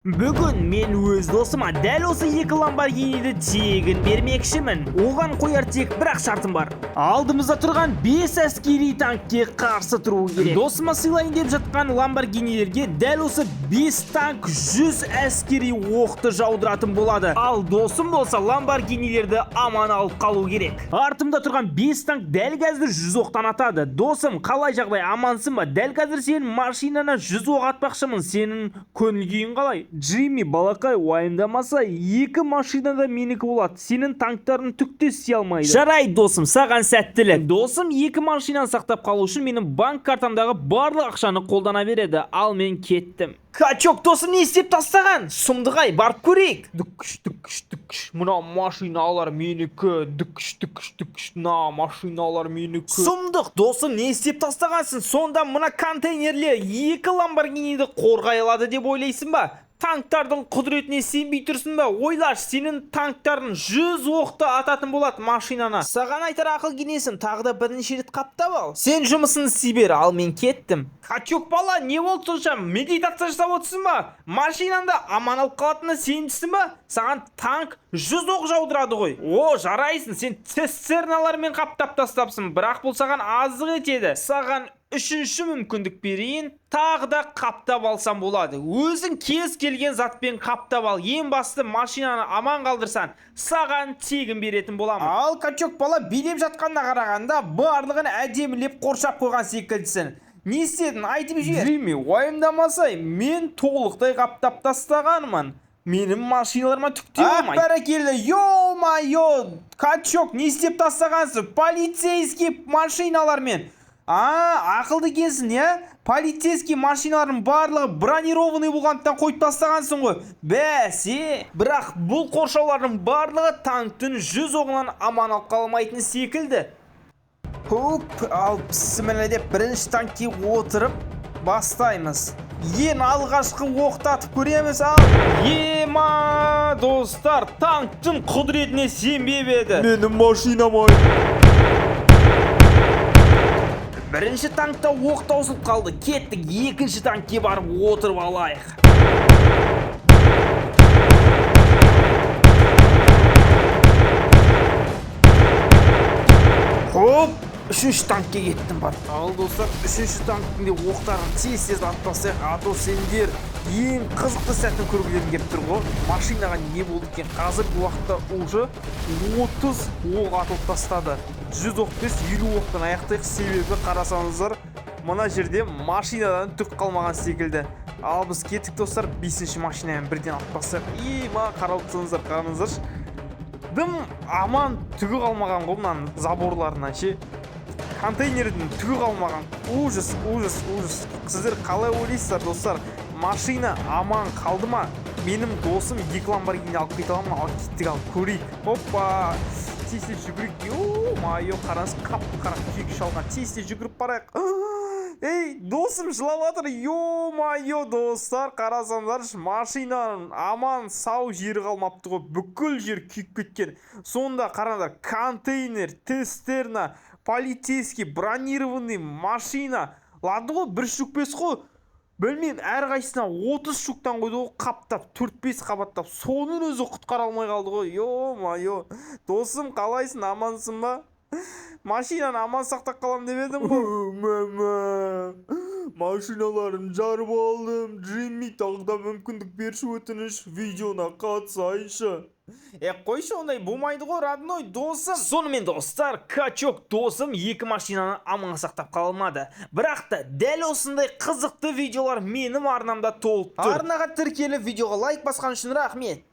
Бүгін мен өз досыма дәл осы екі ламборгиниді тегін бермекшімін. Оған қояр тек бір-ақ шартым бар. Алдымызда тұрған 5 әскери танкке қарсы тұру керек. Досыма сыйлайын деп жатқан ламборгинилерге дәл осы 5 танк 100 әскери оқты жаудыратын болады. Ал досым болса ламборгинилерді аман алып қалу керек. Артымда тұрған 5 танк дәл қазір 100 оқтан атады. Досым, қалай жағдай, амансың ба? Дәл қазір сенің машинана 100 оқ атпақшымын. Сенің көңіл күйің қалай? Джимми, балақай, уайымдамаса, екі машинада менікі болады. Сенің танктарын түкте істей алмайды. Жарайды, досым, саған сәттілік. Досым екі машинаны сақтап қалу үшін менің банк картамдағы барлық ақшаны қолдана береді. Ал мен кеттім. Качок, досым, не істеп тастаған? Сұмдығай, барып көрейік. Дүкш. Мына машиналар менікі. Дүкш. Мына машиналар менікі. Сұмдық, досым, не істеп тастағансың? Сонда мына контейнерлер екі ламборгиниді қорғай алады деп ойлайсың ба? Танктардың құдіретіне сенбей тұрсың ба? Ойлаш, сенің танктардың 100 оқты ататын болады машинана. Саған айтар ақыл кеңесім, тағы да бірінші рет қаптап ал. Сен жұмысын істей бер, ал мен кеттім. Качок бала, не болды сонша? Медитация жасап отырсың ба? Машинаңда аман алып қалатынына сенімдісің ба? Саған танк 100 оқ жаудырады ғой. О, жарайсың, сен цистерналармен қаптап тастапсың, бірақ бұл саған аздық етеді. Саған үшінші мүмкіндік берейін, тағы да қаптап алсам болады. Өзің кез келген затпен қаптап ал. Ең басты машинаны аман қалдырсан, саған тегін беретін боламын. Ал Качок бала, билеп жатқанда қарағанда барлығын әдемілеп қоршап қойған секілдісің. Не істедің? Айтып жібер. Джимми, уайымдамасай, мен толықтай қаптап тастағанмын. Менің машиналарыма түкте болмайды. Бәрекелді, йо-майо, Качок, не істеп тастағансың? Полицейский машиналармен. Ақылды кесін, я? Полицейский машиналардың барлығы бронированный болғандықтан қойып тастағансың ғой. Бәсе, бірақ бұл қоршаулардың барлығы танктың 100 оғынан аман алып қалмайтын секілді. Ал бісміллә деп бірінші танкке отырып бастаймыз. Ең алғашқы оқты атып көреміз. Ема, достар, танктың құдіретіне сенбеп еді. Менің машинам ай. Бірінші танкта оқ таусылып қалды. Кеттік, екінші танкке барып отырып алайық. Хоп, үшінші танкке кеттім бар. Ал достар, үшінші танктың де оқтарын тез атпасақ, ато сендер ең қызықты сәтін көргілерін кеп тұр ғой. Машинаға не болды екен? Қазіргі уақытта уже 30 оқ атылып тастады. 100 оқ емес, 50 оқтан аяқтайық. Себебі қарасаңыздар, мына жерде машинадан түк қалмаған секілді. Ал біз кеттік достар, 5-ші машинамен бірден алып тастайық. Қаралтсаңыздар, қараңыздар. Дым аман түгі қалмаған ғой мынаның заборларынан ше. Контейнердің түгі қалмаған. Ужас. Сіздер қалай ойлайсыздар достар? Машина аман қалды ма? Менің досым екі ламборгини алып кете аламын, ал кеттік, ал көрейік. Хоппа, тез жүгірейік. Йо-майо, қараңыз, қап-қара күйік шалған. Тез жүгіріп барайық. Ей, досым жылап жатыр. Йо-майо, достар, қарасаңдар, машинаның аман сау жері қалмапты ғой. Бүкіл жер күйіп кеткен. Сонда қараңдар, контейнер, цистерна, полицейский, бронированный машина. Ладно ғой, бір шүкпес қой. Білмеймін, әр қайсына 30 шуктан қойды ғой, қаптап, 4-5 қабаттап, соның өзі құтқара алмай қалды ғой. Йо-майо, досым, қалайсың, амансың ба? Машинаны аман сақтап қалам деп едім ғой. Мама, машиналарын жарып алдым. Джимми, тағы да мүмкіндік берші, өтініш, видеона қатысайыншы. Қойшы, ондай болмайды ғой, родной досым. Сонымен достар, Качок досым екі машинаны аман сақтап қалмады. Бірақ та дәл осындай қызықты видеолар менің арнамда толып тұр. Арнаға тіркеліп видеоға лайк басқан үшін рахмет.